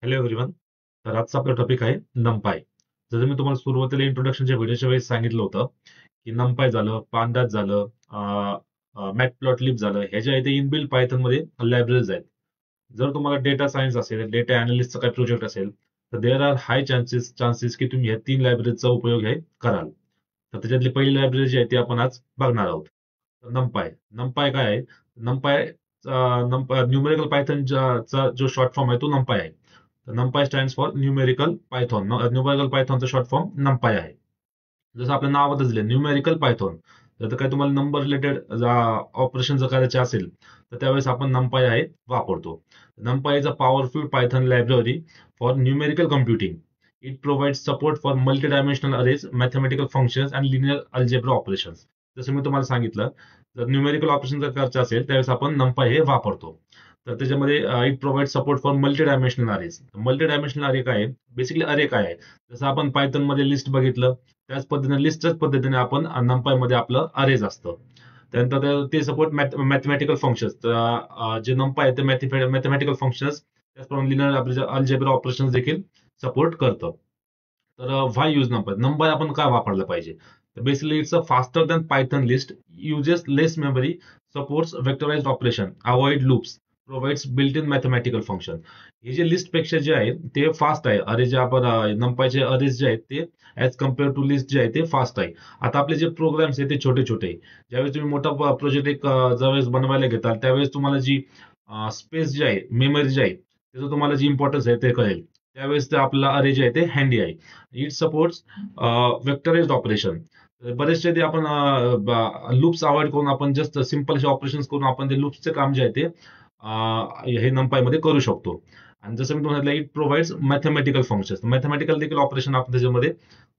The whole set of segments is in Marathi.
Hello everyone. तर आजचा आपला टॉपिक आहे नंपाय. जसं मी तुम्हाला सुरुवातीला इंट्रोडक्शनच्या व्हिडिओच्या वेळेस सांगितलं होतं की नंपाय झालं, पांडास झालं, मॅटप्लॉटलिब झालं, ह्या ज्या आहेत इनबिल्ट पायथन मध्ये लायब्ररीज आहेत. जर तुम्हाला डेटा सायन्स असेल, डेटा अनालिस्टचा काही प्रोजेक्ट असेल, तर देअर आर हाय चान्सेस की तुम्ही ह्या 3 लायब्ररीजचा उपयोग हे कराल. तर त्याच्यातली पहिली लायब्ररी जी आहे ती आपण आज बघणार आहोत. तर नंपाय नंपाय काय आहे? नंपाय न्यूमेरिकल पायथनचा जो शॉर्ट फॉर्म आहे तो नंपाय आहे. तर NumPy stands for numerical Python. Numerical पायथॉनचा शॉर्ट फॉर्म NumPy आहे. जसं आपल्या नावातच दिले न्यूमेरिकल पायथॉन. जर काही तुम्हाला नंबर रिलेटेड ऑपरेशन जर करायचे असेल तर त्यावेळेस आपण NumPy आहे वापरतो. NumPy is a powerful Python library for numerical computing. It provides support for multi dimensional arrays, mathematical functions and linear algebra operations. जसं मी तुम्हाला सांगितलं, जर न्यूमेरिकल ऑपरेशन जर करायचं असेल त्यावेळेस आपण NumPy हे वापरतो. तर त्याच्यामध्ये it provide support for multi dimensional arrays. Multi dimensional अरे काय आहे? बेसिकली अरे काय आहे? जसं आपण पायथन मध्ये लिस्ट बघितलं, त्याच पद्धतीने लिस्टच्याच पद्धतीने आपण NumPy मध्ये आपलं अरेज असतं. त्यानंतर ते सपोर्ट मॅथमॅटिकल फंक्शन्स. जे NumPy आहे ते मॅथमॅटिकल फंक्शन्स, त्याचप्रमाणे लिनियर अल्जेब्रा ऑपरेशन देखील सपोर्ट करतं. तर व्हाय यूज NumPy? NumPy आपण का वापरलं पाहिजे? तर basically it's a faster than Python list, uses less memory, supports vectorised operation, avoid loops, provides built in mathematical function. हे जे लिस्ट पेक्षा जे आहे ते फास्ट आहे. अरे जे आपण NumPyचे अरेज जे आहेत ते ऍज कम्पेअर टू लिस्ट जे आहे ते फास्ट आहे. आता आपले जे प्रोग्राम्स आहेत ते छोटे छोटे आहे. ज्यावेळेस तुम्ही मोठा प्रोजेक्ट एक ज्यावेळेस बनवायला घेताल त्यावेळेस तुम्हाला जी स्पेस जी आहे, मेमरी जी आहे, त्याचं तुम्हाला जी इम्पॉर्टन्स आहे ते कळेल. त्यावेळेस ते आपला अरे जे आहे ते हँडी आहे. It supports vectorised operation. बरेचसे ते आपण लूप्स अवॉइड करून आपण जस्ट सिम्पल असे ऑपरेशन करून आपण ते लूप्सचे काम जे आहे ते हे NumPy मध्ये करू शकतो. आणि जसं मी तुम्हाला it provides mathematical functions, mathematical देखील ऑपरेशन आपण त्याच्यामध्ये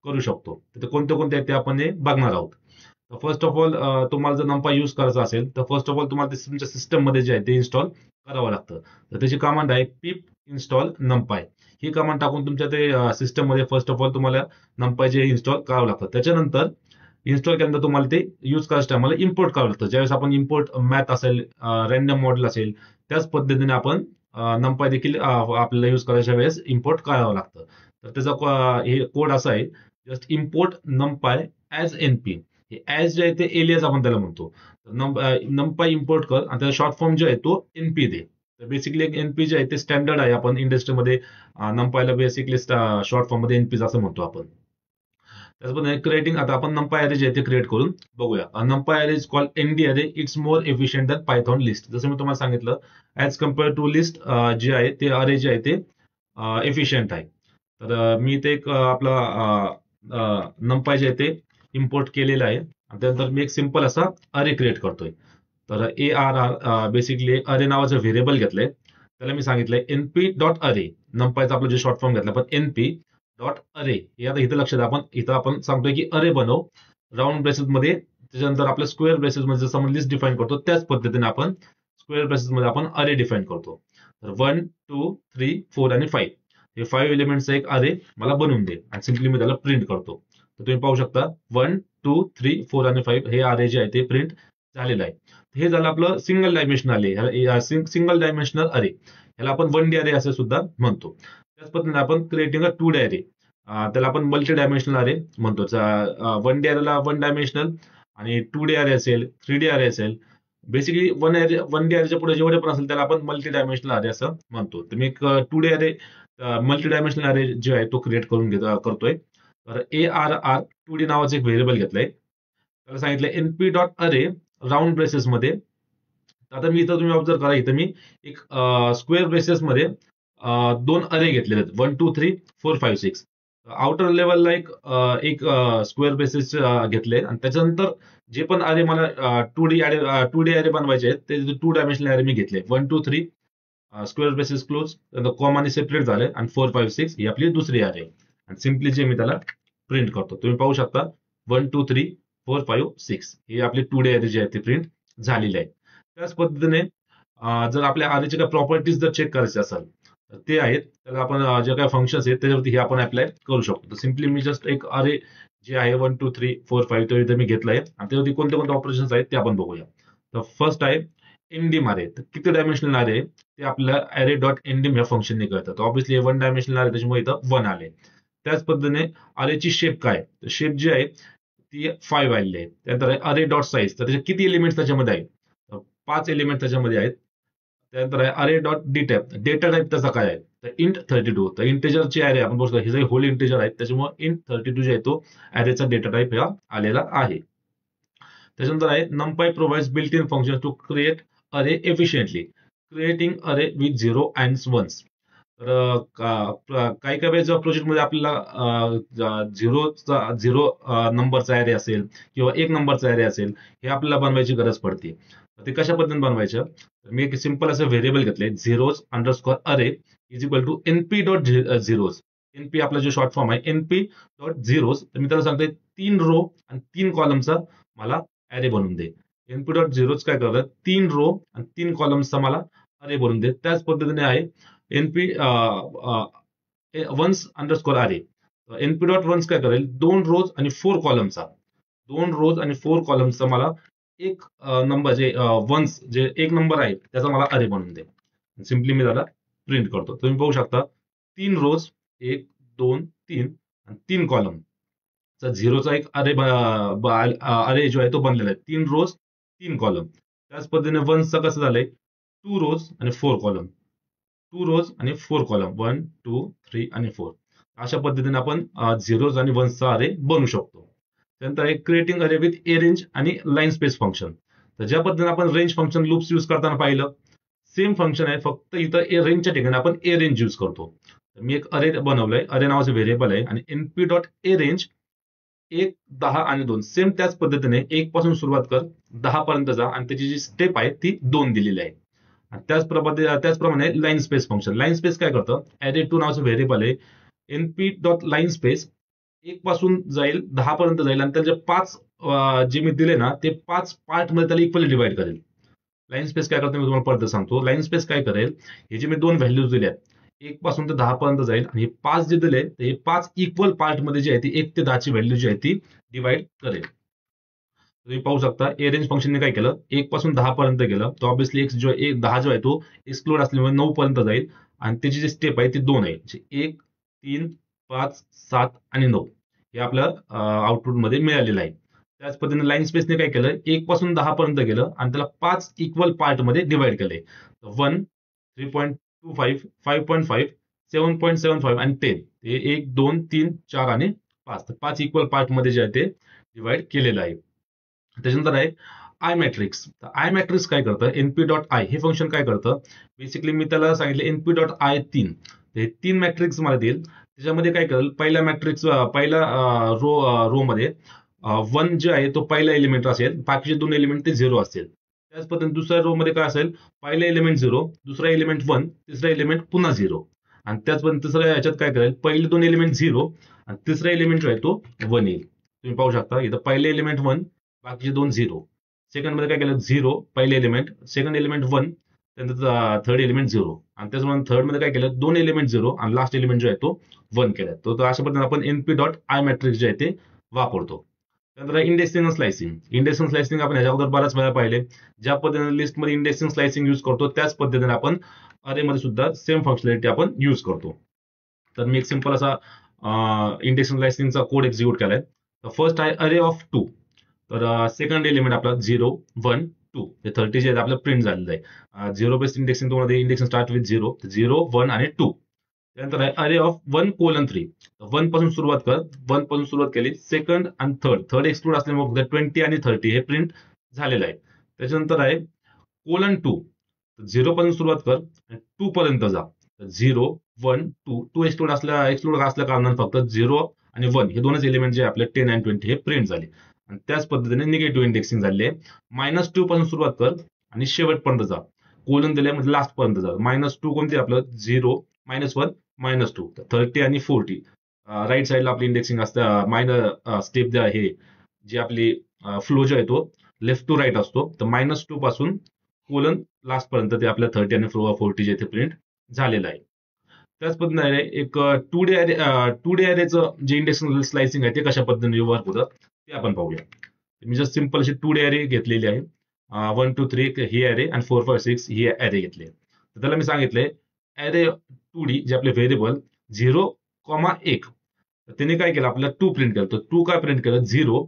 करू शकतो. तर कोणते कोणते आहेत ते आपण हे बघणार आहोत. तर फर्स्ट ऑफ ऑल, तुम्हाला जर NumPy यूज करायचा असेल तर फर्स्ट ऑफ ऑल तुम्हाला ते तुमच्या सिस्टम मध्ये जे आहे ते इन्स्टॉल करावं लागतं. तर त्याची कमांड आहे pip install NumPy. ही कमांड टाकून तुमच्या ते सिस्टम मध्ये फर्स्ट ऑफ ऑल तुम्हाला NumPy जे इन्स्टॉल करावं लागतं. त्याच्यानंतर इन्स्टॉल केल्यानंतर तुम्हाला ते यूज करायचं टायमाला इम्पोर्ट करावं लागतं. ज्यावेळेस आपण इम्पोर्ट मॅथ असेल, रॅन्डम मॉडेल असेल, त्याच पद्धतीने आपण NumPy देखील आपल्याला यूज करायच्या वेळेस इम्पोर्ट करावं लागतं. तर त्याचा हे कोड असा आहे, just import NumPy as NP. हे ऍज जे आहे ते एलियास आपण त्याला म्हणतो. NumPy इम्पोर्ट कर आणि त्याचा शॉर्ट फॉर्म जो आहे तो NP दे. तर बेसिकली एक NP जे आहे ते स्टँडर्ड आहे. आपण इंडस्ट्रीमध्ये NumPyला बेसिकली शॉर्ट फॉर्म मध्ये NP असं म्हणतो आपण. त्याचबरोबर क्रिएटिंग, आता आपण NumPy अरे जे आहे ते क्रिएट करून बघूया. NumPy अरे इज कॉल्ड ND अरे. It's more efficient than Python list. जसं मी तुम्हाला सांगितलं, ऍज कम्पेअर टू लिस्ट जे आहे ते अरे जे आहे ते एफिशियंट आहे. तर मी ते एक आपला NumPy जे आहे ते इम्पोर्ट केलेलं आहे. आणि त्यानंतर मी एक सिंपल असा अरे क्रिएट करतोय. तर ARR बेसिकली अरे नावाचं व्हेरिएबल घेतलंय. त्याला मी सांगितलंय NP डॉट अरे. NumPyचा आपला जे शॉर्ट फॉर्म घेतला पण NP डॉट अरे. हे आता इथं लक्षात, आपण इथं आपण सांगतोय की अरे बनव राऊंड ब्रेसेस मध्ये. त्याच्यानंतर आपल्या स्क्वेअर ब्रेसेस मध्ये जसं आपण लिस्ट डिफाईन करतो त्याच पद्धतीने आपण स्क्वेअर ब्रेसेस मध्ये आपण अरे डिफाईन करतो. तर 1, 2, 3, 4 आणि 5 हे 5 एलिमेंटचा एक अरे मला बनवून दे आणि सिम्पली मी त्याला प्रिंट करतो. तर तुम्ही पाहू शकता 1, 2, 3, 4 आणि 5 हे अरे जे आहे ते प्रिंट झालेलं आहे. हे झालं आपलं सिंगल डायमेन्शनल अरे. सिंगल डायमेन्शनल अरे ह्याला आपण 1D अरे असे सुद्धा म्हणतो. त्याच पद्धतीने आपण क्रिएटिंग अ 2D अरे, त्याला आपण मल्टी डायमेन्शनल अरे म्हणतो. 1D अरेला 1 डायमेन्शनल आणि 2D अरे असेल, 3D अरे असेल. बेसिकली 1D अरेच्या पुढे जेवढे पण असेल त्याला आपण मल्टी डायमेन्शनल अरे असं म्हणतो. तर मी एक 2D अरे, मल्टी डायमेन्शनल अरे जे आहे तो क्रिएट करून करतोय. तर ARR 2D नावाचं एक व्हेरिएबल घेतलंय. त्याला सांगितलं NP डॉट अरे राऊंड ब्रेसेस मध्ये. आता मी इथं तुम्ही ऑब्झर्व करा, इथं मी एक स्क्वेअर ब्रेसेस मध्ये 2 अरे घेतलेले आहेत, 1, 2, 3, 4, 5, 6. आउटर लेवलला एक स्क्वेअर बेसिस घेतले आणि त्याच्यानंतर जे पण अरे मला 2D अरे बनवायचे आहेत ते 2 डायमेन्शनल अरे मी घेतले. 1, 2, 3 स्क्वेअर बेसिस क्लोज, कॉमाने सेपरेट झाले आणि 4, 5, 6 ही आपली दुसरी अरे. आणि सिम्पली जे मी त्याला प्रिंट करतो, तुम्ही पाहू शकता 1, 2, 3, 4, 5, 6 ही आपली 2D अरे जे आहे ते प्रिंट झालेली आहे. त्याच पद्धतीने जर आपल्या अरेच्या काही प्रॉपर्टीज जर चेक करायचे असेल तर ते आहेत. त्याला आपण जे काही फंक्शन्स आहेत त्याच्यावरती हे आपण अप्लाय करू शकतो. तर सिम्पली मी जस्ट एक अरे जे आहे 1, 2, 3, 4, 5 तो इथे मी घेतलाय आणि त्यावरती कोणते कोणते ऑपरेशन्स आहेत ते आपण बघूया. तर फर्स्ट आहे एनडीम अरे, तर किती डायमेन्शनल अरे ते आपल्याला अरे डॉट एनडीम या फंक्शनने कळतं. तर ऑब्व्हियसली 1 डायमेन्शनल अरे त्याच्यामुळे इथं 1 आले. त्याच पद्धतीने अरेची शेप काय, शेप जी आहे ती 5 आलेली आहे. त्यानंतर अरे डॉट साईज, तर त्याचे किती एलिमेंट त्याच्यामध्ये आहेत, 5 एलिमेंट त्याच्यामध्ये आहेत. त्यानंतर आहे अरे dot D type, data type त्याचा काय आहे, तर इंट 32. तर इंटेजरचे अरे आपण बोलतो हे जे होल इंटेजर आहेत त्याच्यामुळे इंट 32 जे आहे तो अरेचा डेटा टाईप हा आलेला आहे. त्याच्यानंतर आहे NumPy provides built-in functions to create array efficiently, creating array with 0 and 1s. तर काही काही वेळेस प्रोजेक्टमध्ये आपल्याला झिरो नंबरचा ॲरे असेल किंवा एक नंबरचा ॲरे असेल, हे आपल्याला बनवायची गरज पडते. तर ते कशा पद्धतीने बनवायचं, तर मी एक सिंपल असं व्हेरिएबल घेतले, zeros underscore array is equal to NP dot zeros. NP आपला जो शॉर्ट फॉर्म आहे एनपी डॉट झिरोज. तर मी त्याला सांगतोय 3 रो आणि 3 कॉलमचा मला अरे बनवून दे. एनपी डॉट झिरोज काय करतात, 3 रो आणि 3 कॉलम्सचा मला अरे बनवून दे. त्याच पद्धतीने आहे एनपी वन्स अंडरस्कोर अरे. एनपी डॉट वन्स काय करेल, 2 रोज आणि 4 कॉलमचा, 2 रोज आणि 4 कॉलमचा मला एक नंबर जे वन्स जे एक नंबर आहे त्याचा मला अरे बनवून दे. सिम्पली मी त्याला प्रिंट करतो. तुम्ही पाहू शकता 3 रोज, 1 2 3 आणि 3 कॉलम. तर झिरोचा एक अरे अरे जो आहे तो बनलेला आहे, 3 रोज 3 कॉलम. त्याच पद्धतीने वन्सचा कसं झालंय, 2 रोज आणि 4 कॉलम, 2 रोज आणि 4 कॉलम, 1 2 3 आणि 4. अशा पद्धतीने आपण झिरोज आणि वन्सचा अरे बनवू शकतो. त्यानंतर एक क्रिएटिंग अरे विथ ए रेंज आणि लाईन स्पेस फंक्शन. तर ज्या पद्धतीने आपण रेंज फंक्शन लूप्स यूज करताना पाहिलं, सेम फंक्शन आहे, फक्त इथं ए रेंजच्या ठिकाणी आपण ए रेंज यूज करतो. तर मी एक अरे बनवलंय, अरे नावाचं व्हेरिएबल आहे आणि एनपी डॉट ए रेंज 1 10 आणि 2. सेम त्याच पद्धतीने 1 पासून सुरुवात कर, 10 पर्यंत जा आणि त्याची जी स्टेप आहे ती 2 दिलेली आहे. त्याचप्रमाणे line space function, line space काय करतं, अरे टू नावाचं व्हेरिएबल आहे, एनपी डॉट लाईन स्पेस 1 पासून जाईल 10 पर्यंत जाईल आणि त्याचे 5 जे मी दिले ना ते 5 पार्ट मध्ये त्याला इक्वली डिवाइड करेल. लाईन स्पेस काय करतो मी तुम्हाला परत सांगतो. लाईन स्पेस काय करेल, हे जे मी 2 व्हॅल्यूज दिल्या 1 पासून ते 10 पर्यंत जाईल आणि हे 5 जे दिले ते 5 इक्वल पार्ट मध्ये जे आहे ती 1 ते 10 ची व्हॅल्यू जी आहे ती डिवाइड करेल. तुम्ही पाहू शकता ए रेंज फंक्शनने काय केलं, 1 पासून 10 पर्यंत गेलं, तर ऑब्व्हियसली एक जो 10 जो आहे तो एक्सक्लूड असल्यामुळे 9 पर्यंत जाईल आणि त्याची जी स्टेप आहे ती 2 आहे. 1 3 5 7 आणि 9 हे आपल्या आउटपुट मध्ये मिळालेलं आहे. त्याच पद्धतीने लाईन स्पेसने काय केलं, 1 पासून 10 पर्यंत गेलं आणि त्याला 5 इक्वल पार्ट मध्ये डिवाइड केले. 1 3.25 5.5 7.75 आणि 10 हे 1 2 3 4 आणि 5, 5 इक्वल पार्ट मध्ये जे आहे ते डिवाइड केलेलं आहे. त्याच्यानंतर आहे आय मॅट्रिक्स. आय मॅट्रिक्स काय करतं, एनपी डॉट आय हे फंक्शन काय करतं, बेसिकली मी त्याला सांगितलं एनपी डॉट आय 3, हे 3 मॅट्रिक्स मला देईल. त्याच्यामध्ये काय करेल, पहिल्या मॅट्रिक्स पहिल्या रो मध्ये 1 जे आहे तो पहिला एलिमेंट असेल, बाकीचे 2 एलिमेंट ते 0 असतील. त्याच पद्धतीने दुसऱ्या रो मध्ये काय असेल, पहिला एलिमेंट 0, दुसरा एलिमेंट 1, तिसरा एलिमेंट पुन्हा 0. आणि त्याच पद्धतीने तिसऱ्या याच्यात काय करेल, पहिले 2 एलिमेंट 0 आणि तिसरा एलिमेंट जो आहे तो 1 येईल. तुम्ही पाहू शकता इथं पहिले एलिमेंट 1, बाकीचे 2 0. सेकंड मध्ये काय केलं, 0 पहिले एलिमेंट, सेकंड एलिमेंट 1, त्यानंतर थर्ड एलिमेंट 0 आणि त्याचप्रमाणे थर्ड मध्ये काय केलं, 2 एलिमेंट 0 आणि लास्ट एलिमेंट जो आहे तो 1 केला. तो अशा पद्धतीने आपण एनपी डॉट आय मॅट्रिक्स जे आहे ते वापरतो. त्यानंतर इंडेक्सिंग आणि स्लायसिंग. इंडेक्सिंग स्लायसिंग आपण ह्याच्या अगोदर बऱ्याच वेळा पाहिले. ज्या पद्धतीने लिस्ट मध्ये इंडेक्सिंग स्लायसिंग युज करतो त्याच पद्धतीने आपण अरे मध्ये सुद्धा सेम फंक्शनॅलिटी आपण युज करतो. तर मी एक सिंपल असा इंडेक्सिंग स्लायसिंगचा कोड एक्झिक्यूट केलाय. फर्स्ट आहे अरे ऑफ 2. तर सेकंड एलिमेंट आपला 0 1 2 हे 30 जे आपलं प्रिंट झालेलं आहे. झिरो बेस्ड इंडेक्सिंग तुम्हाला इंडेक्सिंग स्टार्ट विथ 0 1 आणि 2. त्यानंतर आहे अरे ऑफ 1:3. 1 पासून सुरुवात कर, 1 पासून सुरुवात केली, सेकंड आणि थर्ड एक्सक्लूड असल्यामुळे 20 आणि 30 हे प्रिंट झालेलं आहे. त्याच्यानंतर आहे :2. 0 पासून सुरुवात कर आणि 2 पर्यंत जा. 0 1 2 एक्सक्लूड असल्या कारणाने फक्त 0 आणि 1 हे दोनच एलिमेंट जे आपले 10 आणि 20 हे प्रिंट झाले. आणि त्याच पद्धतीने निगेटिव्ह इंडेक्सिंग झाली आहे. -2 पासून सुरुवात कर आणि शेवटपर्यंत जा. कोलन दिले म्हणजे लास्ट पर्यंत जा. -2 कोणते आपलं 0 -1 -2, 30 आणि 40 राईट साईडला आपली इंडेक्सिंग असतं. मायनर स्टेप जे आहे जी आपली फ्लो जो आहे तो लेफ्ट टू राईट असतो. तर -2 पासून कोलन लास्ट पर्यंत ते आपल्या 30 आणि 40 जे ते प्रिंट झालेलं आहे. त्याच पद्धतीने एक 2D अरेचं जे इंडेक्सिंग स्लायसिंग आहे ते कशा पद्धतीने वर्क होतं ते आपण पाहूया. मी जस्ट सिंपल अशी 2D अरे घेतलेली आहे. 1 2 3 ही ऍरे आणि 4 5 6 ही ऍरे घेतली. तर त्याला मी सांगितलंय ऍरे 2D जे आपले व्हेरिएबल 0,1. तर त्याने काय केलं, आपल्याला 2 प्रिंट केलं. तर 2 काय प्रिंट केलं, 0.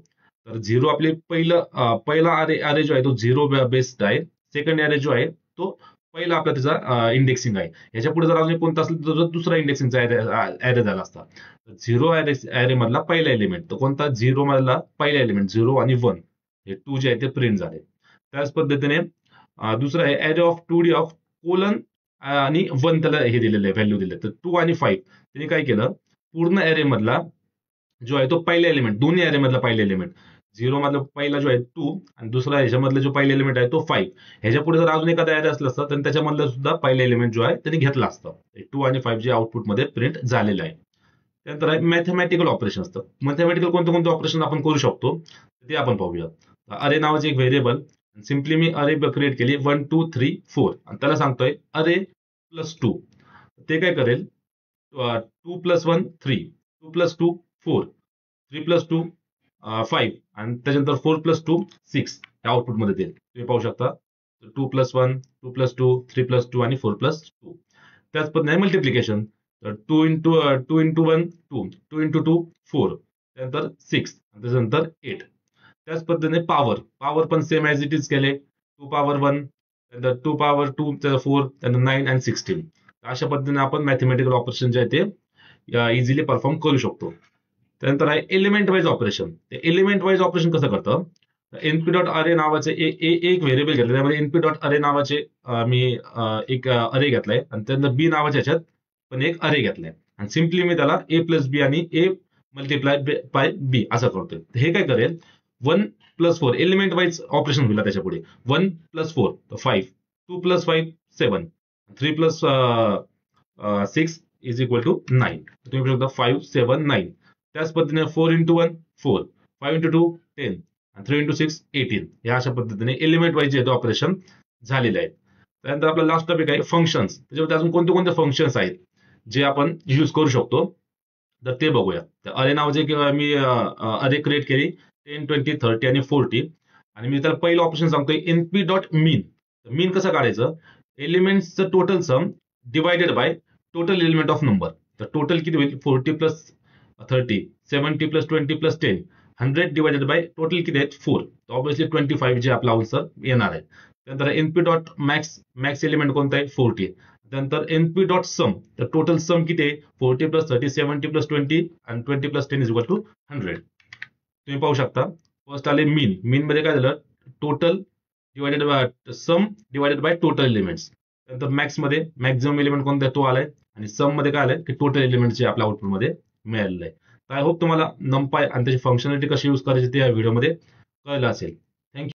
तर 0 आपले पहिला ॲरे जो आहे तो 0 बेस्ड आहे. सेकंड ॲरे जो आहे तो पहिला आपला त्याचा इंडेक्सिंग आहे. ह्याच्या पुढे जर अजून कोणता असेल तर दुसरा इंडेक्सिंगचा ॲरे झाला असता. 0 ॲरे मधला पहिला एलिमेंट तर कोणता, 0 मधला पहिला एलिमेंट 0 आणि 1 हे 2 जे आहे ते प्रिंट झाले. त्याच पद्धतीने दुसरं आहे array of 2D of colon आणि 1 त्याला हे दिलेलं आहे, व्हॅल्यू दिले. तर 2 आणि 5 त्यांनी काय केलं, पूर्ण ॲरे मधला जो आहे तो पहिला एलिमेंट, दोन्ही ॲरे मधला पहिला एलिमेंट 0 मधला पहिला जो आहे 2 आणि दुसरा ह्याच्यामधला जो पहिला एलिमेंट आहे तो 5. ह्याच्या पुढे जर अजून एखादा ॲरे असला असता तर त्याच्यामधलं सुद्धा पहिला एलिमेंट जो आहे त्यांनी घेतला असतं. 2 आणि 5 जे आउटपुटमध्ये प्रिंट झालेलं आहे. त्यानंतर आहे मॅथमॅटिकल ऑपरेशन असतं. मॅथमॅटिकल कोणते कोणते ऑपरेशन आपण करू शकतो ते आपण पाहूया. अरे नावाचे एक व्हेरिएबल, सिम्पली मी अरे क्रिएट केली 1 2 3 4 आणि त्याला सांगतोय अरे +2. ते काय करेल, 2 + 1 3, 2 + 2 4, 3 + 2 5 आणि त्याच्यानंतर 4 + 2 6 या आउटपुटमध्ये देईल. तुम्ही पाहू शकता 2 + 1, 2 + 2, 3 + 2 आणि 4 + 2. त्याच पद्धतीने मल्टिप्लिकेशन, तर 2 × 1 2, 2 × 2 4, त्यानंतर 6 आणि त्याच्यानंतर 8. त्याच पद्धतीने पॉवर पण सेम ॲज इट इज केले, 2 पॉवर 1, त्यानंतर 2 पॉवर 2, त्यानंतर 4, त्यानंतर 9 आणि 16. अशा पद्धतीने आपण मॅथमॅटिकल ऑपरेशन जे आहे ते इझिली परफॉर्म करू शकतो. त्यानंतर आहे element wise operation. Element wise operation कसं करतं, एनपी डॉट अरे नावाचे एक व्हेरिएबल घेतलं, त्यामध्ये एनपी डॉट अरे नावाचे मी एक अरे घेतलाय आणि त्यानंतर बी नावाच्या ह्याच्यात पण एक अरे घेतलाय आणि सिम्पली मी त्याला ए प्लस बी आणि ए मल्टिप्लाय बाय बी असं करतोय. हे काय करेल, 1 + 4 एलिमेंट वाईज ऑपरेशन होईल त्याच्या पुढे. 1 + 4 तर 5, 2 + 5 7, 3 + 6 इज इक्वल टू 9. तुम्ही बघू शकता 5 7 9. त्याच पद्धतीने 4 × 1 4, 5 × 2 10 आणि 3 × 6 18. या अशा पद्धतीने एलिमेंट वाईज जे ऑपरेशन झालेले आहेत. त्यानंतर आपला लास्ट टॉपिक आहे फंक्शन्स. त्याच्यामध्ये अजून कोणते कोणते फंक्शन्स आहेत जे आपण युज करू शकतो तर ते बघूया. तर अरे नावाचे मी अरे क्रिएट केली 10 20 30 आणि 40 आणि मी त्याला पहिलं ऑप्शन सांगतोय एनपी डॉट मीन. मीन कसं काढायचं, एलिमेंट्सचं total sum divided by total element of number. तर टोटल किती होईल, 40 + 30, 70 + 20 + 10, 100 डिवायडेड बाय टोटल किती आहेत 4. तर ऑब्व्हियसली 25 जे आपला आन्सर येणार आहे. त्यानंतर एनपी डॉट मॅक्स एलिमेंट कोणता आहे 40. त्यानंतर एनपी डॉट सम, तर टोटल सम किती आहे 40 + 30, 70 + 20 आणि 20 + 10 इज इक्वल टू 100. तुम्ही पाहू शकता फर्स्ट आले मीन मध्ये काय झालं, total divided by sum divided by total elements. त्यानंतर मॅक्स मध्ये मॅक्झिमम एलिमेंट कोणता आहे तो आलाय आणि सम मध्ये काय आलंय की टोटल एलिमेंट जे आपल्या आउटपुट मध्ये मिळालेलं आहे. तर आय होप तुम्हाला नंपाय आणि त्याची फंक्शनॅलिटी कशी यूज करायची ते या व्हिडिओमध्ये कळलं असेल.